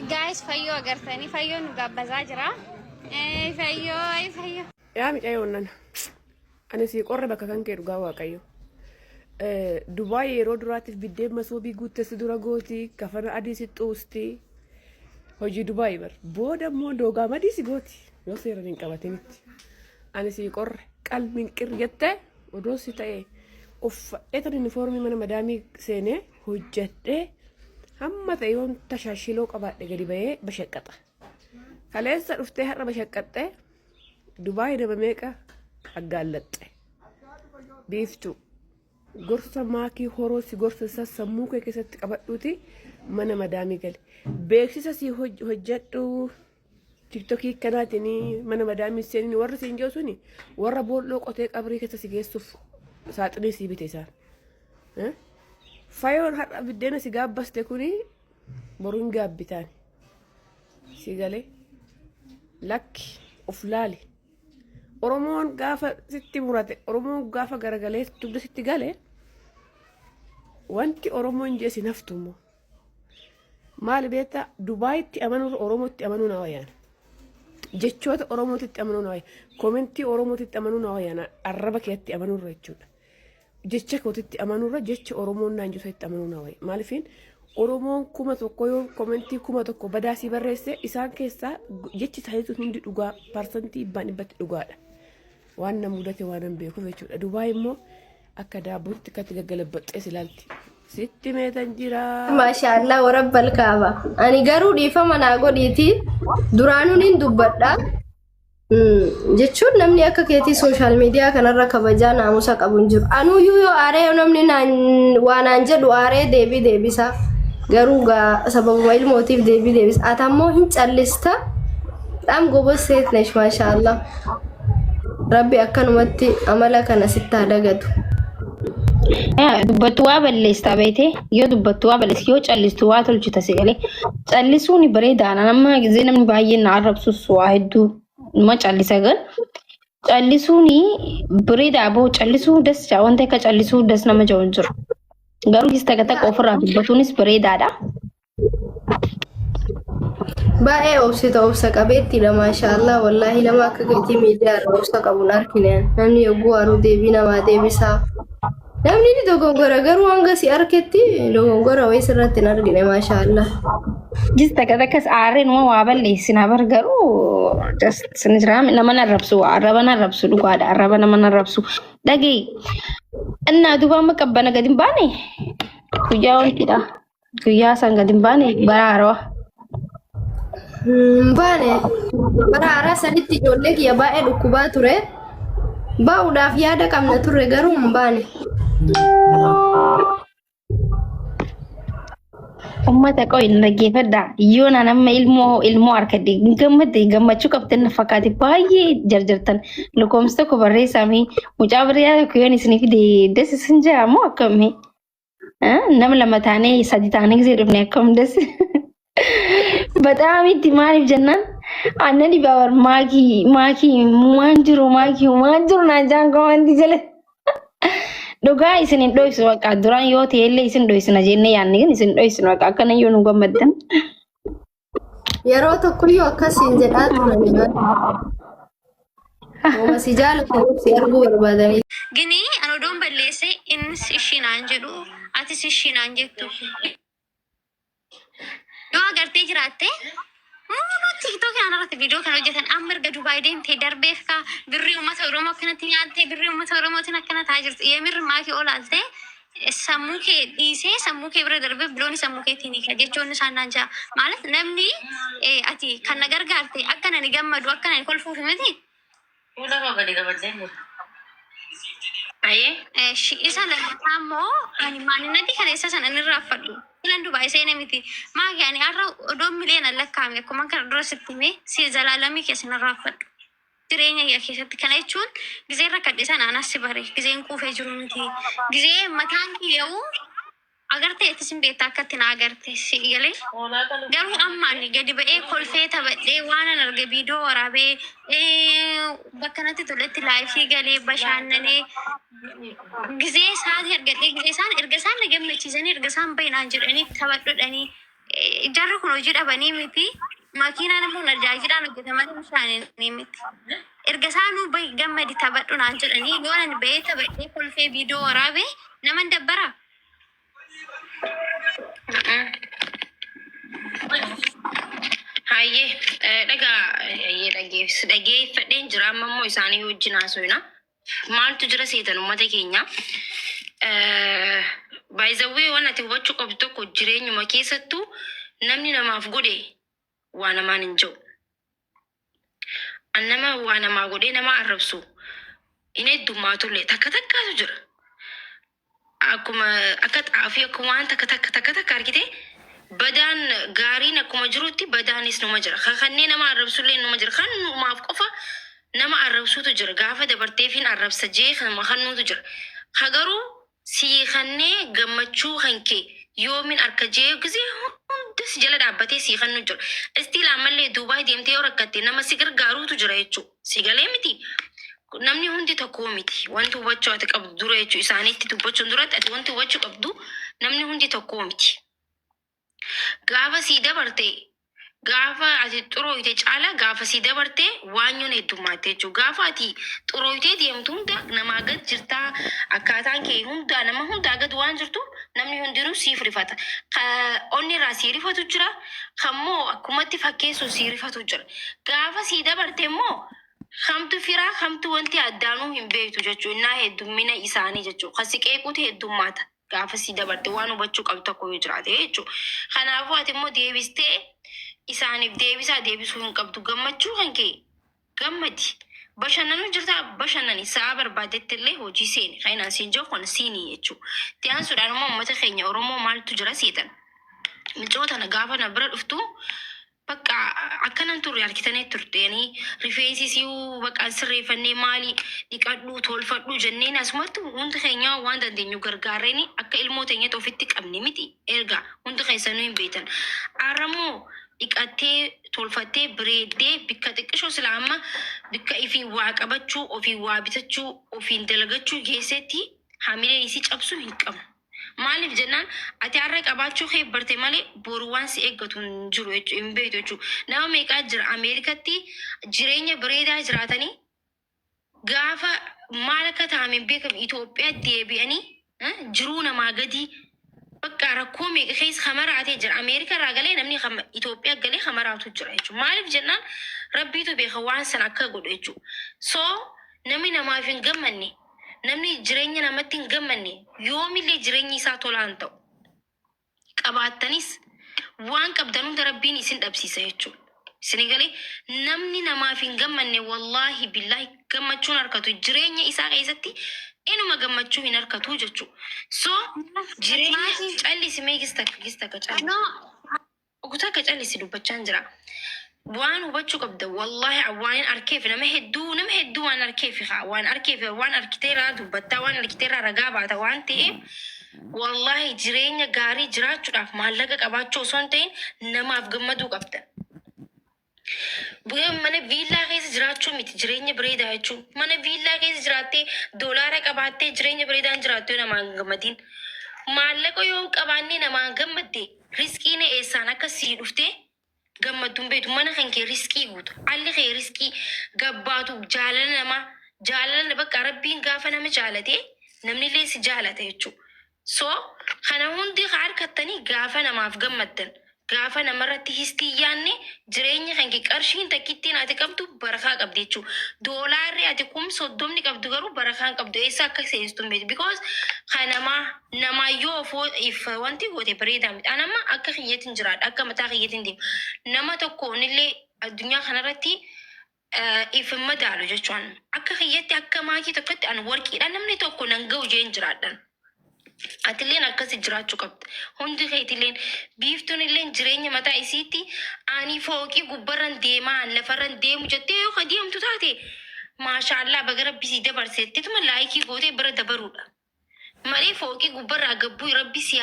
Guys, Fayyo agartanii Fayyoon nu gabbazaa jira. Fayyo. Yaa miidhagina onnan ani si qorre bakka kan kee dhugaa waaqayyo. Dubaay yeroo duraatiif biddeen masoobii guuttessi dura gooti kafana adii si xuusti hojii Dubaay bar booda immoo doogaa madii si gooti yoo seeran hin qabatinitti. Ani si qorre qalbiin qirjettee odoo si ta'e uffadheetan uniformii mana madaamii seenee hojjedhee hamma ta'e yoon tashaashiloo qabaadhe gadi bahee bashaqqaxa. Kaleessa dhuftee har'a bashaqqaxxee Dubaay nama meeqa aggaallaxxe. Biiftuu gorsa maakii horoo si gorsa isaa sammuu kee keessatti qabadhuuti mana madaamii gale. Beeksisa si hojjedhu tiktokii kanaatiin mana madaamii seenii warra siin jiru suni warra boolloo qotee qabrii keessa si geessuuf saaxinii si bite isaan. Fayyoon har'a biddeena si gaabbaste kuni boruun gaabbitaan si galee lakki of laali. Oromoon gaafa sitti murate Oromoon gaafa garagalee dugda sitti galee wanti Oromoon jeesi naftummoo maali beektaa Dubaayitti amanuu Oromootti amanuu na wayaan jechoota Oromootitti amanuu na wayaan koomentii Oromootitti amanuu na wayaan arraba keetti amanuu irra jechuudha jecha kootitti amanuu irra jecha Oromoon naan jirutti amanuu na wayaan maaliifin Oromoon kuma tokko yoo koomentii kuma tokko badaasii barreesse isaan keessaa jechi isaaniitu hundi dhugaa parsantii 100 dhugaadha. Waan na mudate waan an beekuuf jechuudha. Dubaay immoo akka daabbootti akkatti gaggalabaxxee silaalti. Sitti meetan jira. Maashaallah warabbal kaaba. Ani garuu dhiifama naa godhiiti duraanuun hin dubbadha. Jechuun namni akka keetii sooshaal miidiyaa kanarra kabajaa naamusa qabu hin jiru. Anuuyyuu yoo aaree namni waanaan jedhu aaree deebisa. Garuu sababuma ilmootiif deebisa. Ati ammoo hin callista. Dhaam goboseet nesh maashaallah. Rabbi akkanumatti amala kana sitti dagatu. Dubbattu waa balleessaa beete yoo dubbattu waa balleessi yoo callistu waa tolchita si galee callisuun bareedaadha nama gisee namni baay'een na arrabsus waa hedduu nama callisa gal callisuun bareedaa boo callisuu das jaa wanta akka callisuu das nama jawu hin jiru garuu his takka ofirraa dubbatuunis bareedaadha. Baay'ee obsa qabeettiidha maashaallah wallaahi nama akka keetii miidiyaa irra obsa qabuun argine namni yogguu haruu deebii namaa deebisaa namni ni dogongora garuu hanga si arketti dogongora wayii sirratti hin argine maashaallah. Jis takkas aarreen waa balleessina bar garuu sinjiraam nama narrabsu arraba narrabsu dhugaadha arraba nama narrabsu dhagee innaa duuba maqabbana gadi hin baane guyyaa wantidha guyyaa san gadi hin baane baraaroo. Baane baraara sanitti ijoollee kiyya baay'ee dhukkubaa ture baa'uudhaaf yaada qabna turre garuu hin baane. Ummata qoy dhaggeeffadha yoo nama ilmoo harkadde gammadde gammachuu qabdan fakkaate baay'ee jarjartan lakkoofsa tokko barreessame mucaa bariyaa tokko yoon isiniif fide des isin jaa moo akkamii nama lama taanee sadi taanee gisee dhufne akkam des. Bataami maaliif jennaan anna dibawar maakii waan jiru naan jaan komanti jala dhugaa isin hin dhoysu waqa duraan yoo ta'ellee isin dhoysina jennee yaanne gan isin dhoysinu waqa akkana yoo nu gammaddan yeroo tokkoyyuu akkasiin jedhaa turan Oma si jaalatan si arguu barbaadanii Gini anu doon balleesse innis ishiinaan jedhu atis ishiinaan jettu. Yoo agartee jiraatte TikTok kanarratti viidiyoo kana hojjetan amma erga Dubaay deemtee darbeef ka birrii uummata Oromoo akkanatti nyaattee birrii uummata Oromootiin akkana taa'aa jirti. Yeemirri maakii olaaltee sammuu kee dhiisee sammuu kee bira darbeef bilooni sammuu keetiin hiika jechoonni isaan naan jaa. Maalas namni ati kan na gargaarte akkana ni gammadu akkana ni kolfuuf miti. Isa lammataa immoo ani maalinatti kana isa sana inni raaffadhu. Ilan Dubaay seenee miti. Maakii ani har'a odoon miliyoona lakkaa'ame akkuma kana dura sitti himee si zalaalamii keessa na raaffadhu. Jireenya kiyya keessatti kana jechuun gisee rakkadhe sana anas si bare giseen quufee jiru miti. Gisee mataan kiyya'u agartee itti sin beektaa akkatti na agarte si galee. Garuu amma ani gadi ba'ee kolfee taphadhee waan an arge viidiyoo waraabee bakka natti toletti laayifii galee bashannanee gisee isaan ergadhee gisee isaan erga isaan na gammachiisanii erga isaan baay'inaan jedhanii taphadhodhanii jarri kun hojii dhabanii miti. Makiinaan immoo tajaajilaa hojjetamanii bishaanii miti. Erga isaanuu bahi gammadi taphadhu naan jedhanii yoo ani bahee taphadhee kolfee viidiyoo waraabee nama dabbara. Hayyee dhageeffadheen jira amma immoo isaanii wajjin haasofna. Maaltu jira seetan uummata keenya. Baay'izawwee waan ati hubachuu qabdu tokko jireenyuma keessattuu namni namaaf godhe waa namaan hin jiru. Annama waa namaa godhee nama arrabsu hin heddummaatullee takka takkaatu jira. Akkuma akka xaafii akkuma waan takka argite badaan gaariin akkuma jirutti badaanis numa jira. Kanneen nama arrabsullee numa jira. Kan numaaf qofa nama arrabsuutu jira. Gaafa dabarteefiin arrabsa jee kannuutu jira. Hagaruu sii kannee gammachuu hankee yoomin harka jee gisee hundas jala dhaabbatee sii kannu jira. Istiil ammallee Duubaay deemtee yoo rakkatte nama si gargaaruutu jira jechuudha. Si galee miti. Namni hundi tokko miti. Wanti hubachuu ati qabdu dura jechuudha. Isaaniitti dubbachuun duratti ati wanti hubachuu qabdu namni hundi tokko miti. Gaafa sii dabartee gaafa ati xurooyite caala gaafa sii dabartee waanyoon heddummaate jechuudha. Gaafa ati xurooyitee deemtu hunda namaa gad jirtaa akkaataan kee hunda nama hundaa gad waan jirtu namni hundinuu siif rifata. Onni irraa sii rifatu jira. Kammoo akkumatti fakkeessu sii rifatu jira. Gaafa sii dabarte immoo kamtu firaa kamtu wanti addaanuu hin beektu jechuudha. Innaa heddummina isaanii jechuudha. Kasi qeequutu heddummaata. Gaafa sii dabarte waan hubachuu qabdu tokko yoo jiraate jechuudha. Kanaafuu ati immoo deebistee isaaniif deebisuu hin qabdu. Gammachuu kan kee gammadi. Bashannanuu jirta bashannani sa'a barbaadetti illee hojii seeni. Kainaan siin jiru kun siinii jechuudha. Tiyaan suudhaan immoo uummata keenya Oromoo maaltu jira seetan. Micoota na gaafa na bira dhuftu bakka akkanan turre harkitanii turteeni rifeensi si'uu bakka sirreeffannee maali dhiqadhuu tolfadhuu jenneen asumatti hundi keenya waan dandeenyu gargaarreeni akka ilmoo teenyatti ofitti qabne miti. Erga hundi keessanuu hin beektan. Aaramoo dhiqattee tolfattee bireeddee bikka xiqqishoo sila amma bikka ifii waa qabachuu ofii waa bitachuu ofiin dalagachuu keessatti hamileen isii cabsuu hin qabu. Maaliif jennaan ati har'a qabaachuu kee barte malee boru waan si eeggatu hin jiru jechuudha. Hin beektu jechuudha. Nama meeqaa jira Ameerikatti jireenya bareedaa jiraatanii gaafa maal akka ta'ame hin beekamu Itoophiyaa deebi'anii jiruu namaa gadi bakka rakkoo meeqa keessa hamaraatee jira. Ameerika irraa galee namni Itoophiyaa galee hamaraatu jira jechuudha. Maaliif jennaan rabbiitu beeka waan sana akka godhu jechuudha. So namni namaaf hin gammanne namni jireenya namatti hin gammanne yoomillee jireenyi isaa tolaan ta'u qabaattanis waan qabdan hunda rabbiin isin dhabsiisa jechuudha. Isin galee namni namaaf hin gammanne wallaahi billaahi gammachuun harkatu jireenya isaa keessatti inuma gammachuu hin harkatu jechuudha. So jireenya callisimee gista calli. Ogutaa ka callisi dubbachaan jira. Waan hubachuu qabda wallaahi waan arkeef nama hedduu waan arkeef waan arkiteeraa dubbattaa waan arkiteeraa ragaa baata waan ta'eef wallaahi jireenya gaarii jiraachuudhaaf maallaqa qabaachuu osoo hin ta'in namaaf gammaduu qabda. Mana viillaa keessa jiraachuu miti jireenya bareedaa jechuun mana viillaa keessa jiraattee doolaara qabaattee jireenya bareedaan jiraattuu namaan gammadin. Maallaqa yoo qabaannee namaan gammadde riskiin eessaan akka sii dhuftee gammadduun beektu mana kan kee riskii guutu alli kee riskii gabbaatu jaalala bakka rabbiin gaafa nama jaalate namnillee si jaalata jechuudha. So kana hundi harkattanii gaafa namaaf gammaddan gaafa namarratti histii yaanne jireenya kan kee qarshiin takkittiin ati qabdu barakaa qabdi jechuudha. Doolaarri ati 30 qabdu garuu barakaa hin qabdu eessa akka seensitu beektu because kan namaa yoo if wanti goote bareedaa miti. Anamma akka kiyyatiin jiraadha akka mataa kiyyatiin deemu nama tokkoonillee addunyaa kanarratti if madaalu jechuudha. Akka kiyyatti akka maakii tokkotti an warqiidhaan namni tokko nan ga'u jeen jiraadhaan. Atilleen akkasi jiraachuu qabda. Hundi keetilleen biiftuun illeen jireenya mataa isiitti ani fooqii gubbarran deemaa lafarran deemu jettee yoo ka deemtu taate maashaallah baga rabbi sii dabarseettituma laayikii gootee bira dabaruudha. Malee fooqii gubbarraa gabbuu rabbi si